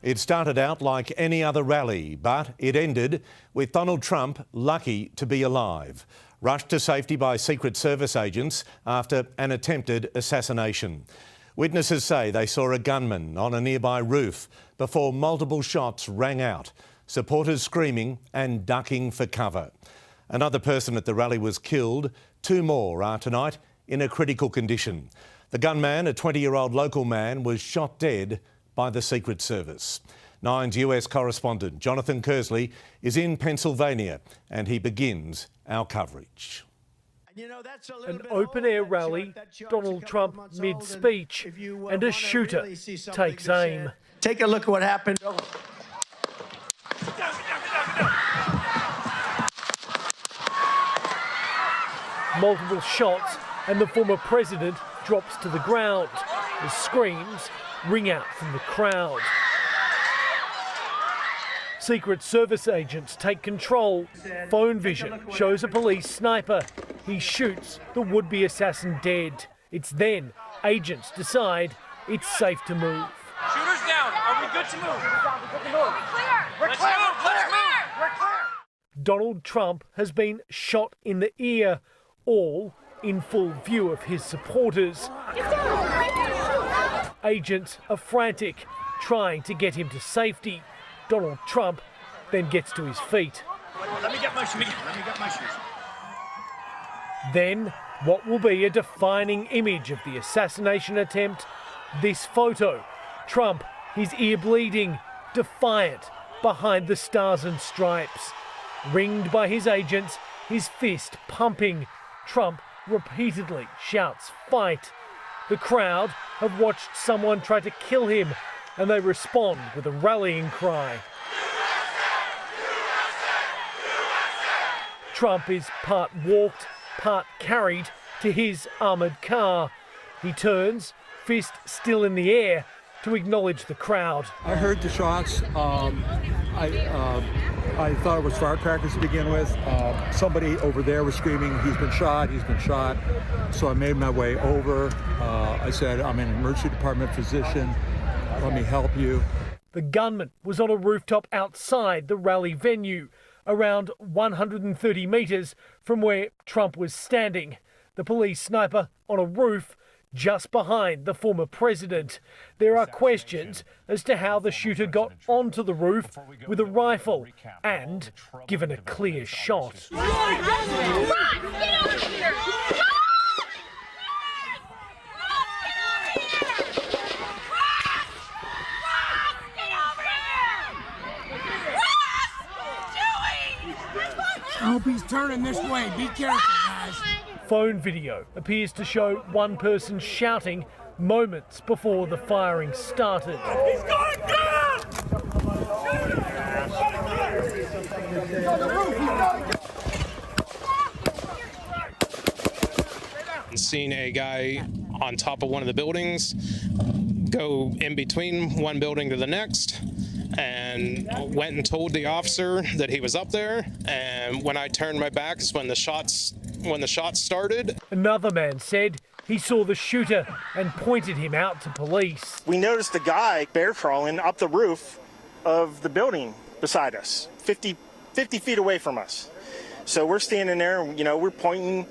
It started out like any other rally, but it ended with Donald Trump lucky to be alive, rushed to safety by Secret Service agents after an attempted assassination. Witnesses say they saw a gunman on a nearby roof before multiple shots rang out, supporters screaming and ducking for cover. Another person at the rally was killed. 2 more are tonight in a critical condition. The gunman, a 20-year-old local man, was shot dead by the Secret Service. Nine's US correspondent Jonathan Kersley is in Pennsylvania and he begins our coverage. An open-air rally, Donald Trump mid-speech, and a shooter takes aim. Take a look at what happened. Multiple shots and the former president drops to the ground. The screams ring out from the crowd. Secret Service agents take control. Phone vision shows a police sniper. He shoots the would-be assassin dead. It's then agents decide it's safe to move. Shooters down. Are we good to move? We're clear. Let's move. We're clear. Donald Trump has been shot in the ear, all in full view of his supporters. Agents are frantic, trying to get him to safety. Donald Trump then gets to his feet. Let me get my shoes. Then, what will be a defining image of the assassination attempt? This photo. Trump, his ear bleeding, defiant, behind the stars and stripes. Ringed by his agents, his fist pumping. Trump repeatedly shouts, "Fight!" The crowd have watched someone try to kill him, and they respond with a rallying cry. Trump is part walked, part carried to his armoured car. He turns, fist still in the air, to acknowledge the crowd. I heard the shots. I thought it was firecrackers to begin with. Somebody over there was screaming, "He's been shot, he's been shot." So I made my way over. I said, "I'm an emergency department physician. Let me help you." The gunman was on a rooftop outside the rally venue, around 130 metres from where Trump was standing. The police sniper on a roof just behind the former president. There are questions as to how the shooter got onto the roof with a rifle and given a clear shot. I hope he's turning this way. Be careful, guys. Phone video appears to show one person shouting moments before the firing started. He's going down! Seen a guy on top of one of the buildings go in between one building to the next, and went and told the officer that he was up there. And when I turned my back is when the shots started. Another man said he saw the shooter and pointed him out to police. We noticed a guy bear crawling up the roof of the building beside us, 50 feet away from us. So we're standing there, and, we're pointing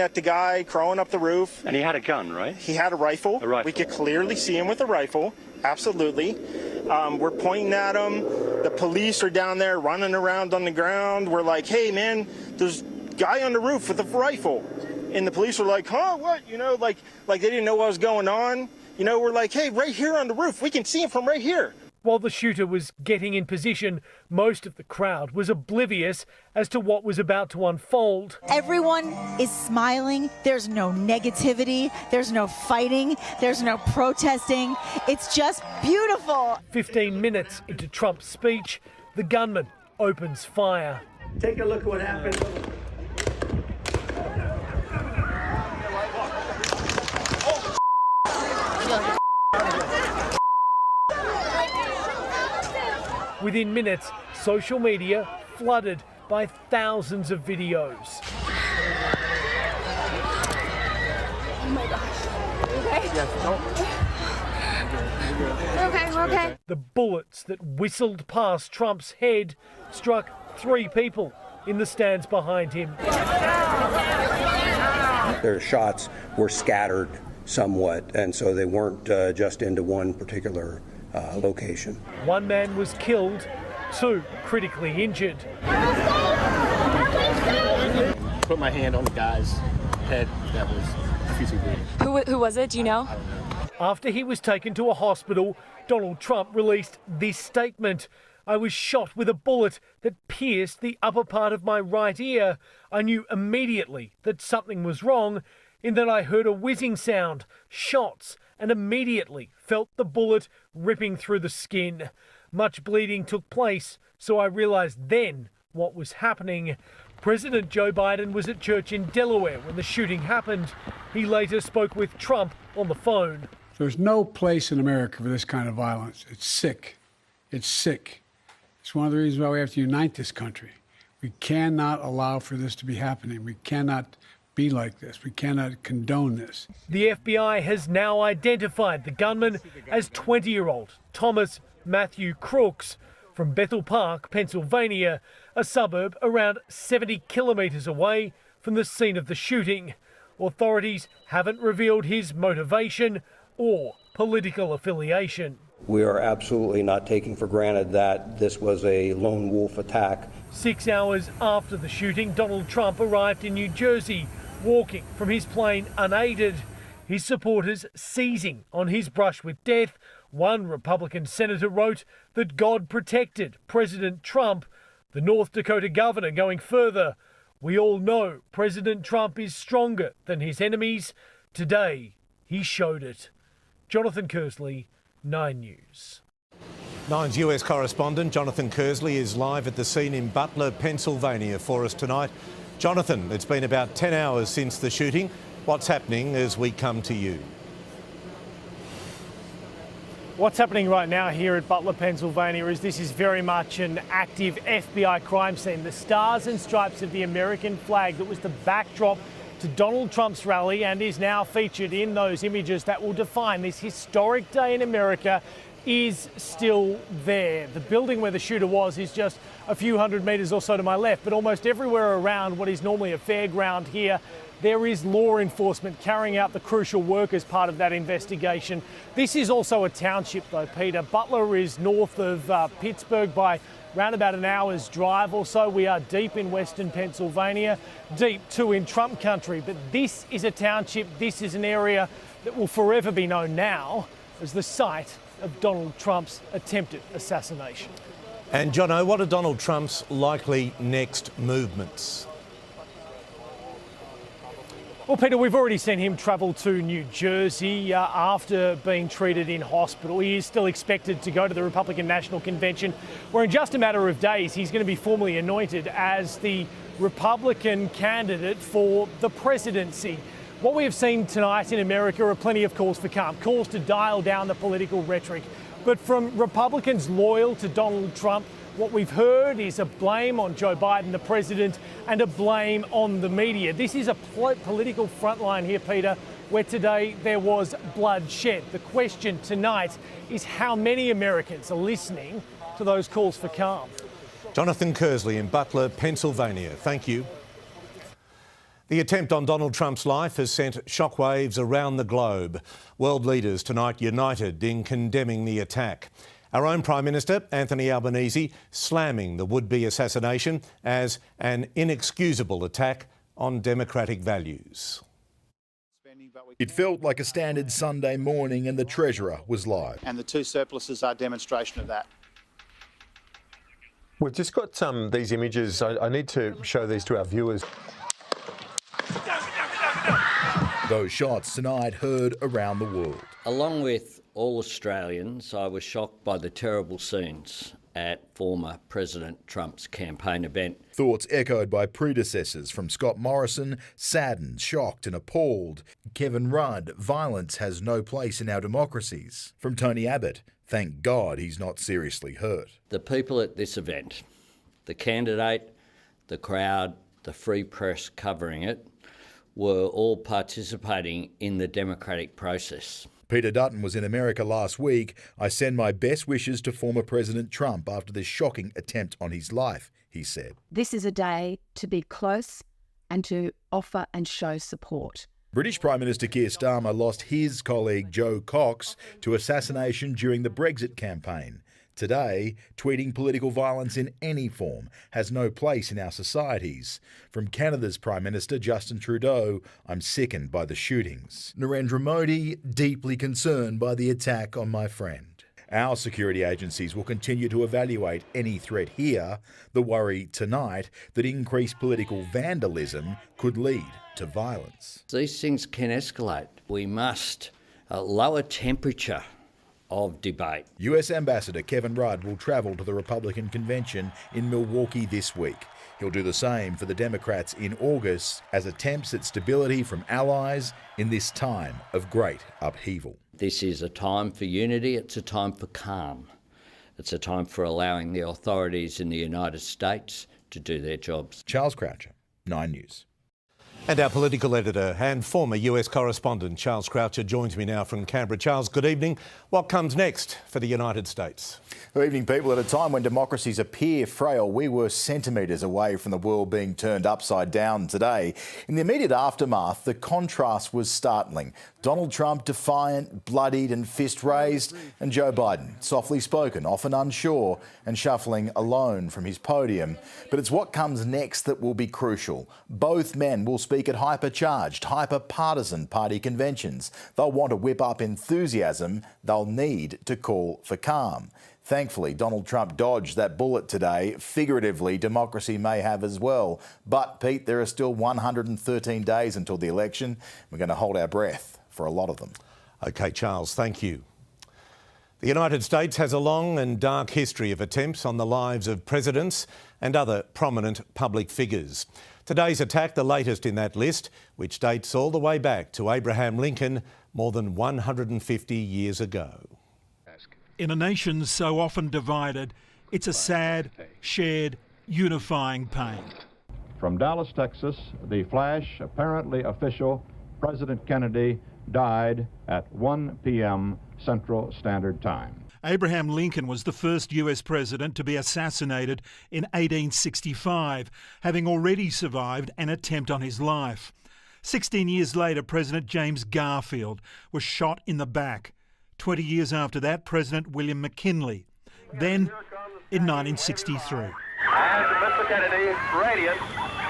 at the guy crawling up the roof. And he had a gun, right? He had a rifle. We could clearly see him with a rifle, absolutely. We're pointing at him. The police are down there running around on the ground. We're like, "Hey, man, there's a guy on the roof with a rifle." And the police were like, "Huh, what?" Like they didn't know what was going on. We're like, "Hey, right here on the roof. We can see him from right here." While the shooter was getting in position, most of the crowd was oblivious as to what was about to unfold. Everyone is smiling. There's no negativity. There's no fighting. There's no protesting. It's just beautiful. 15 minutes into Trump's speech, the gunman opens fire. Take a look at what happened. Within minutes, social media flooded by thousands of videos. Oh my gosh. Okay? Yes, We're okay. The bullets that whistled past Trump's head struck 3 people in the stands behind him. Their shots were scattered somewhat, and so they weren't just into one particular location. 1 man was killed, 2 critically injured. Put my hand on the guy's head that was profusely bleeding. Who was it? Do you know? After he was taken to a hospital, Donald Trump released this statement. I was shot with a bullet that pierced the upper part of my right ear. I knew immediately that something was wrong in that I heard a whizzing sound, shots, and immediately felt the bullet ripping through the skin. Much bleeding took place, so I realized then what was happening. President Joe Biden was at church in Delaware when the shooting happened. He later spoke with Trump on the phone. There's no place in America for this kind of violence. It's sick. It's sick. It's one of the reasons why we have to unite this country. We cannot allow for this to be happening. We cannot be like this. We cannot condone this. The FBI has now identified the gunman as 20-year-old Thomas Matthew Crooks from Bethel Park, Pennsylvania, a suburb around 70 kilometres away from the scene of the shooting. Authorities haven't revealed his motivation or political affiliation. We are absolutely not taking for granted that this was a lone wolf attack. 6 hours after the shooting, Donald Trump arrived in New Jersey, walking from his plane unaided. His supporters seizing on his brush with death. One Republican senator wrote that God protected President Trump. The North Dakota governor going further. We all know President Trump is stronger than his enemies. Today, he showed it. Jonathan Kersley, 9 News. Nine's US correspondent Jonathan Kersley is live at the scene in Butler, Pennsylvania for us tonight. Jonathan, it's been about 10 hours since the shooting. What's happening as we come to you? What's happening right now here at Butler, Pennsylvania is this is very much an active FBI crime scene. The stars and stripes of the American flag that was the backdrop to Donald Trump's rally and is now featured in those images that will define this historic day in America is still there. The building where the shooter was is just a few hundred metres or so to my left, but almost everywhere around what is normally a fairground here, there is law enforcement carrying out the crucial work as part of that investigation. This is also a township though, Peter. Butler is north of Pittsburgh by around about an hour's drive or so. We are deep in western Pennsylvania, deep too in Trump country. But this is a township, this is an area that will forever be known now as the site of Donald Trump's attempted assassination. And Jono, what are Donald Trump's likely next movements? Well, Peter, we've already seen him travel to New Jersey after being treated in hospital. He is still expected to go to the Republican National Convention, where in just a matter of days, he's going to be formally anointed as the Republican candidate for the presidency. What we have seen tonight in America are plenty of calls for calm, calls to dial down the political rhetoric. But from Republicans loyal to Donald Trump, what we've heard is a blame on Joe Biden, the president, and a blame on the media. This is a political frontline here, Peter, where today there was bloodshed. The question tonight is how many Americans are listening to those calls for calm. Jonathan Kersley in Butler, Pennsylvania. Thank you. The attempt on Donald Trump's life has sent shockwaves around the globe. World leaders tonight united in condemning the attack. Our own Prime Minister, Anthony Albanese, slamming the would-be assassination as an inexcusable attack on democratic values. It felt like a standard Sunday morning and the Treasurer was live. And the two surpluses are demonstration of that. We've just got these images. I need to show these to our viewers. Those shots tonight heard around the world. Along with all Australians, I was shocked by the terrible scenes at former President Trump's campaign event. Thoughts echoed by predecessors from Scott Morrison, saddened, shocked and appalled. Kevin Rudd, violence has no place in our democracies. From Tony Abbott, thank God he's not seriously hurt. The people at this event, the candidate, the crowd, the free press covering it, were all participating in the democratic process. Peter Dutton was in America last week. I send my best wishes to former President Trump after this shocking attempt on his life, he said. This is a day to be close and to offer and show support. British Prime Minister Keir Starmer lost his colleague Joe Cox to assassination during the Brexit campaign. Today, tweeting political violence in any form has no place in our societies. From Canada's Prime Minister Justin Trudeau, I'm sickened by the shootings. Narendra Modi, deeply concerned by the attack on my friend. Our security agencies will continue to evaluate any threat here. The worry tonight that increased political vandalism could lead to violence. These things can escalate. We must lower temperature of debate. US Ambassador Kevin Rudd will travel to the Republican convention in Milwaukee this week. He'll do the same for the Democrats in August as attempts at stability from allies in this time of great upheaval. This is a time for unity, it's a time for calm. It's a time for allowing the authorities in the United States to do their jobs. Charles Croucher, 9 News. And our political editor and former US correspondent Charles Croucher joins me now from Canberra. Charles, good evening. What comes next for the United States? Good evening, people. At a time when democracies appear frail, we were centimetres away from the world being turned upside down today. In the immediate aftermath, the contrast was startling. Donald Trump defiant, bloodied and fist raised, and Joe Biden softly spoken, often unsure and shuffling alone from his podium. But it's what comes next that will be crucial. Both men will speak at hypercharged, hyper-partisan party conventions. They'll want to whip up enthusiasm. They'll need to call for calm. Thankfully, Donald Trump dodged that bullet today. Figuratively, democracy may have as well. But, Pete, there are still 113 days until the election. We're going to hold our breath for a lot of them. OK, Charles, thank you. The United States has a long and dark history of attempts on the lives of presidents and other prominent public figures. Today's attack, the latest in that list, which dates all the way back to Abraham Lincoln more than 150 years ago. In a nation so often divided, it's a sad, shared, unifying pain. From Dallas, Texas, the flash, apparently official, President Kennedy died at 1 p.m. Central Standard Time. Abraham Lincoln was the first US president to be assassinated in 1865, having already survived an attempt on his life. 16 years later, President James Garfield was shot in the back. 20 years after that, President William McKinley. Then, in 1963. And Mr. Kennedy, radiant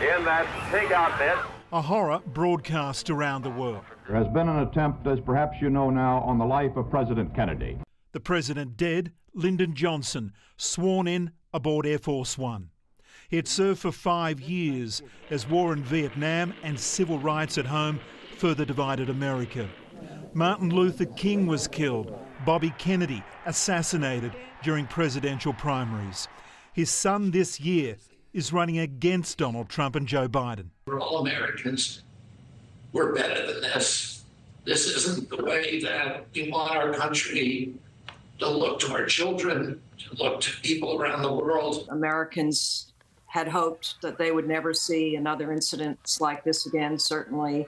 in that pink outfit. A horror broadcast around the world. There has been an attempt, as perhaps you know now, on the life of President Kennedy. The president dead, Lyndon Johnson, sworn in aboard Air Force One. He had served for 5 years as war in Vietnam and civil rights at home further divided America. Martin Luther King was killed. Bobby Kennedy assassinated during presidential primaries. His son this year is running against Donald Trump and Joe Biden. We're all Americans. We're better than this. This isn't the way that we want our country to look to our children, to look to people around the world. Americans had hoped that they would never see another incident like this again. Certainly,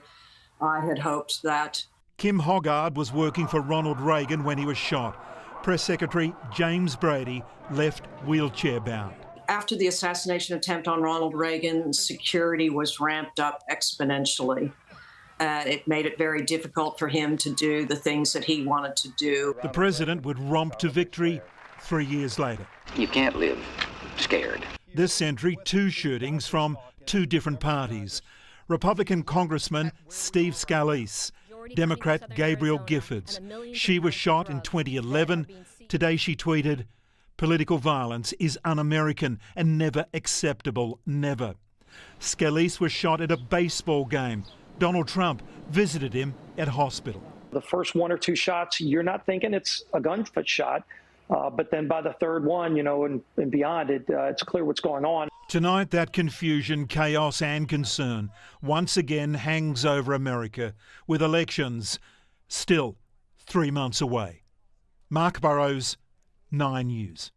I had hoped that. Kim Hoggard was working for Ronald Reagan when he was shot. Press Secretary James Brady left wheelchair-bound. After the assassination attempt on Ronald Reagan, security was ramped up exponentially. It made it very difficult for him to do the things that he wanted to do. The president would romp to victory 3 years later. You can't live scared. This century, 2 shootings from 2 different parties. Republican Congressman Steve Scalise, Democrat Gabrielle Giffords. She was shot in 2011. Today she tweeted, "Political violence is un-American and never acceptable, never." Scalise was shot at a baseball game. Donald Trump visited him at hospital. The first 1 or 2 shots, you're not thinking it's a gunfoot shot. But then by the third one, and beyond, it's clear what's going on. Tonight, that confusion, chaos and concern once again hangs over America, with elections still 3 months away. Mark Burrows, 9 News.